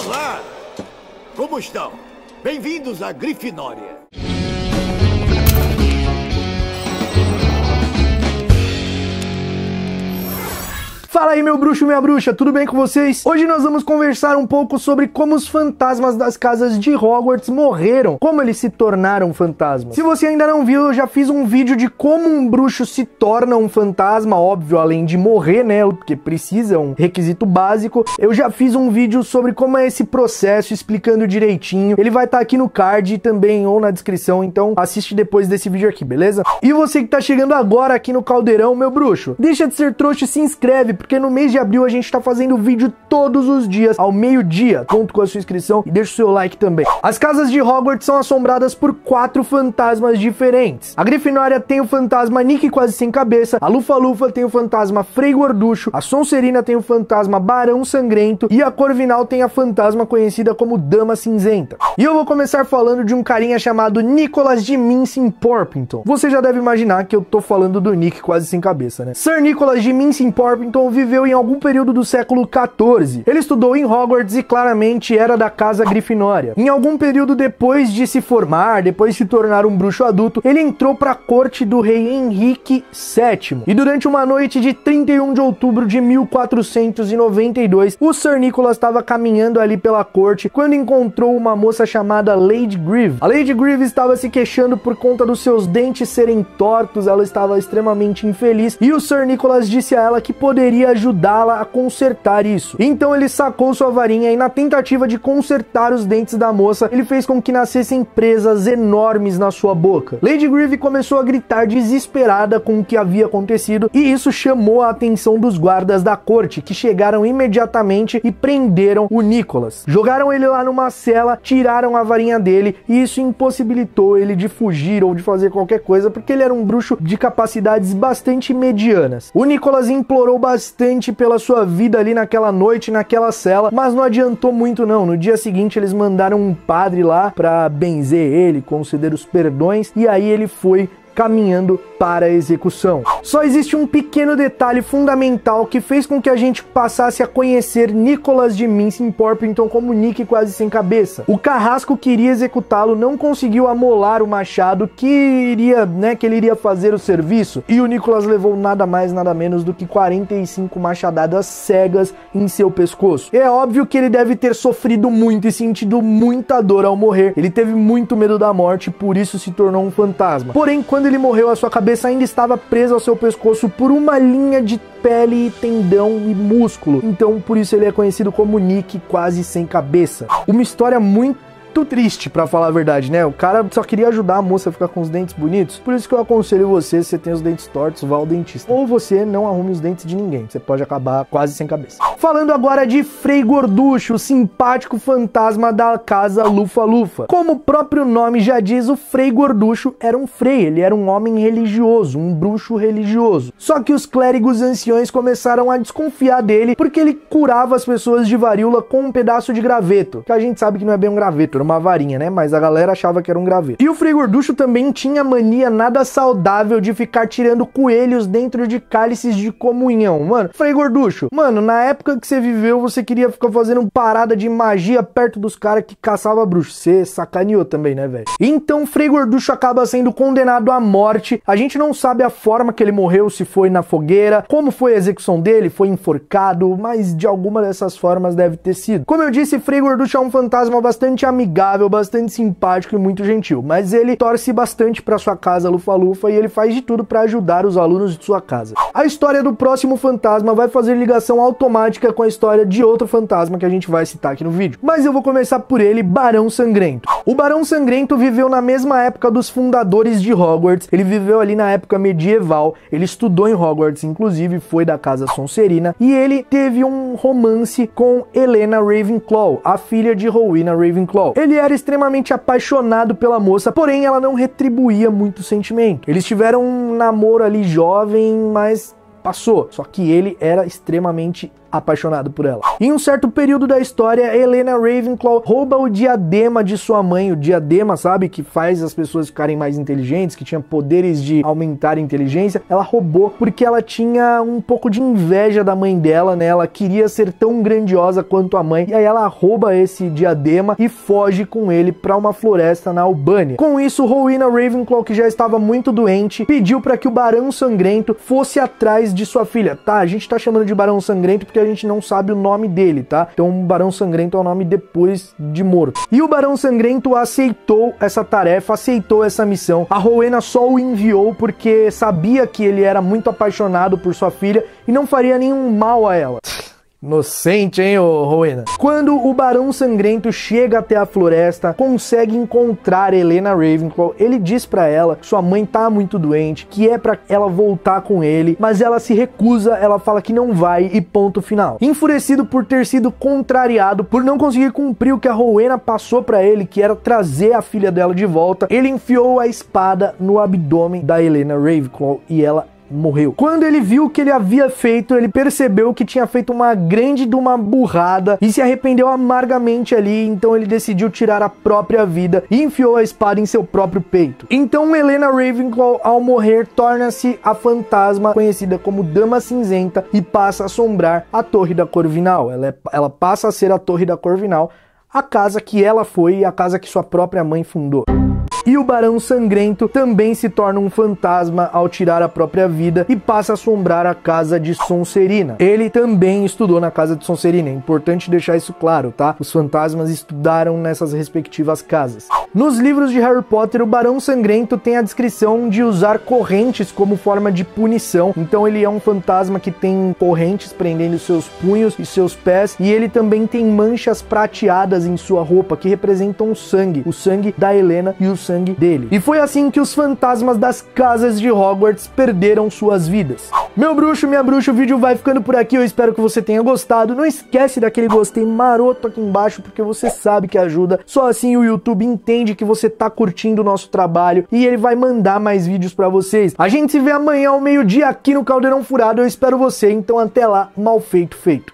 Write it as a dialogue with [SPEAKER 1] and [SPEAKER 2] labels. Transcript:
[SPEAKER 1] Olá! Como estão? Bem-vindos à Grifinória.
[SPEAKER 2] Fala aí, meu bruxo, minha bruxa, tudo bem com vocês? Hoje nós vamos conversar um pouco sobre como os fantasmas das casas de Hogwarts morreram, como eles se tornaram fantasmas. Se você ainda não viu, eu já fiz um vídeo de como um bruxo se torna um fantasma, óbvio, além de morrer, né, porque precisa, é um requisito básico. Eu já fiz um vídeo sobre como é esse processo, explicando direitinho. Ele vai estar aqui no card também, ou na descrição, então assiste depois desse vídeo aqui, beleza? E você que tá chegando agora aqui no Caldeirão, meu bruxo, deixa de ser trouxa e se inscreve, porque no mês de abril a gente tá fazendo vídeo todos os dias, ao meio-dia. Conto com a sua inscrição e deixa o seu like também. As casas de Hogwarts são assombradas por 4 fantasmas diferentes. A Grifinória tem o fantasma Nick quase sem cabeça, a Lufa-Lufa tem o fantasma Frei Gorducho, a Sonserina tem o fantasma Barão Sangrento e a Corvinal tem a fantasma conhecida como Dama Cinzenta. E eu vou começar falando de um carinha chamado Nicholas de Mincing-Porpington. Você já deve imaginar que eu tô falando do Nick quase sem cabeça, né? Sir Nicholas de Mincing-Porpington viveu em algum período do século XIV. Ele estudou em Hogwarts e claramente era da casa Grifinória. Em algum período depois de se formar, depois de se tornar um bruxo adulto, ele entrou para a corte do rei Henrique VII. E durante uma noite de 31 de outubro de 1492, o Sir Nicholas estava caminhando ali pela corte quando encontrou uma moça chamada Lady Grieve. A Lady Grieve estava se queixando por conta dos seus dentes serem tortos, ela estava extremamente infeliz e o Sir Nicholas disse a ela que poderia ajudá-la a consertar isso. Então ele sacou sua varinha e, na tentativa de consertar os dentes da moça, ele fez com que nascessem presas enormes na sua boca. Lady Grieve começou a gritar desesperada com o que havia acontecido e isso chamou a atenção dos guardas da corte, que chegaram imediatamente e prenderam o Nicholas. Jogaram ele lá numa cela, tiraram a varinha dele e isso impossibilitou ele de fugir ou de fazer qualquer coisa, porque ele era um bruxo de capacidades bastante medianas. O Nicholas implorou bastante pela sua vida ali naquela noite, naquela cela, mas não adiantou muito não. No dia seguinte eles mandaram um padre lá para benzer ele, conceder os perdões, e aí ele foi caminhando para a execução. Só existe um pequeno detalhe fundamental que fez com que a gente passasse a conhecer Nicholas de Mincing-Porpington como Nick quase sem cabeça. O carrasco que iria executá-lo não conseguiu amolar o machado que ele iria fazer o serviço, e o Nicholas levou nada mais nada menos do que 45 machadadas cegas em seu pescoço. É óbvio que ele deve ter sofrido muito e sentido muita dor ao morrer. Ele teve muito medo da morte, por isso se tornou um fantasma. Porém, quando ele morreu, a sua cabeça ainda estava presa ao seu pescoço por uma linha de pele, tendão e músculo. Então, por isso ele é conhecido como Nick quase sem cabeça. Uma história muito triste, pra falar a verdade, né? O cara só queria ajudar a moça a ficar com os dentes bonitos. Por isso que eu aconselho você, se você tem os dentes tortos, vá ao dentista. Ou você não arrume os dentes de ninguém. Você pode acabar quase sem cabeça. Falando agora de Frei Gorducho, o simpático fantasma da casa Lufa-Lufa. Como o próprio nome já diz, o Frei Gorducho era um frei. Ele era um homem religioso, um bruxo religioso. Só que os clérigos anciões começaram a desconfiar dele porque ele curava as pessoas de varíola com um pedaço de graveto. Que a gente sabe que não é bem um graveto, uma varinha, né? Mas a galera achava que era um graveto. E o Frei Gorducho também tinha a mania nada saudável de ficar tirando coelhos dentro de cálices de comunhão. Mano, Frei Gorducho, mano, na época que você viveu, você queria ficar fazendo parada de magia perto dos caras que caçava bruxo. Você sacaneou também, né, velho? Então, Frei Gorducho acaba sendo condenado à morte. A gente não sabe a forma que ele morreu, se foi na fogueira, como foi a execução dele, foi enforcado, mas de alguma dessas formas deve ter sido. Como eu disse, Frei Gorducho é um fantasma bastante amigável, bastante simpático e muito gentil, mas ele torce bastante para sua casa Lufa-Lufa e ele faz de tudo para ajudar os alunos de sua casa. A história do próximo fantasma vai fazer ligação automática com a história de outro fantasma que a gente vai citar aqui no vídeo, mas eu vou começar por ele, Barão Sangrento. O Barão Sangrento viveu na mesma época dos fundadores de Hogwarts, ele viveu ali na época medieval, ele estudou em Hogwarts, inclusive foi da casa Sonserina, e ele teve um romance com Helena Ravenclaw, a filha de Rowena Ravenclaw. Ele era extremamente apaixonado pela moça, porém ela não retribuía muito sentimento. Eles tiveram um namoro ali jovem, mas passou. Só que ele era extremamente apaixonado por ela. Em um certo período da história, Helena Ravenclaw rouba o diadema de sua mãe. O diadema, sabe, que faz as pessoas ficarem mais inteligentes, que tinha poderes de aumentar a inteligência. Ela roubou porque ela tinha um pouco de inveja da mãe dela, né? Ela queria ser tão grandiosa quanto a mãe. E aí ela rouba esse diadema e foge com ele para uma floresta na Albânia. Com isso, Rowena Ravenclaw, que já estava muito doente, pediu para que o Barão Sangrento fosse atrás de sua filha. Tá, a gente tá chamando de Barão Sangrento porque a gente não sabe o nome dele, tá? Então, Barão Sangrento é o nome depois de morto. E o Barão Sangrento aceitou essa tarefa, aceitou essa missão. A Rowena só o enviou porque sabia que ele era muito apaixonado por sua filha e não faria nenhum mal a ela. Inocente, hein, ô Rowena? Quando o Barão Sangrento chega até a floresta, consegue encontrar Helena Ravenclaw, ele diz pra ela que sua mãe tá muito doente, que é pra ela voltar com ele, mas ela se recusa, ela fala que não vai e ponto final. Enfurecido por ter sido contrariado, por não conseguir cumprir o que a Rowena passou pra ele, que era trazer a filha dela de volta, ele enfiou a espada no abdômen da Helena Ravenclaw e ela morreu. Quando ele viu o que ele havia feito, ele percebeu que tinha feito uma grande de uma burrada e se arrependeu amargamente ali, então ele decidiu tirar a própria vida e enfiou a espada em seu próprio peito. Então Helena Ravenclaw, ao morrer, torna-se a fantasma conhecida como Dama Cinzenta e passa a assombrar a Torre da Corvinal. Ela passa a ser a Torre da Corvinal, a casa que ela foi e a casa que sua própria mãe fundou. E o Barão Sangrento também se torna um fantasma ao tirar a própria vida e passa a assombrar a casa de Sonserina. Ele também estudou na casa de Sonserina, é importante deixar isso claro, tá? Os fantasmas estudaram nessas respectivas casas. Nos livros de Harry Potter, o Barão Sangrento tem a descrição de usar correntes como forma de punição. Então ele é um fantasma que tem correntes prendendo seus punhos e seus pés, e ele também tem manchas prateadas em sua roupa que representam o sangue da Helena e o sangue dele. E foi assim que os fantasmas das casas de Hogwarts perderam suas vidas. Meu bruxo, minha bruxa, o vídeo vai ficando por aqui, eu espero que você tenha gostado. Não esquece daquele gostei maroto aqui embaixo, porque você sabe que ajuda. Só assim o YouTube entende que você tá curtindo o nosso trabalho e ele vai mandar mais vídeos pra vocês. A gente se vê amanhã ao meio-dia aqui no Caldeirão Furado, eu espero você, então até lá, mal feito feito.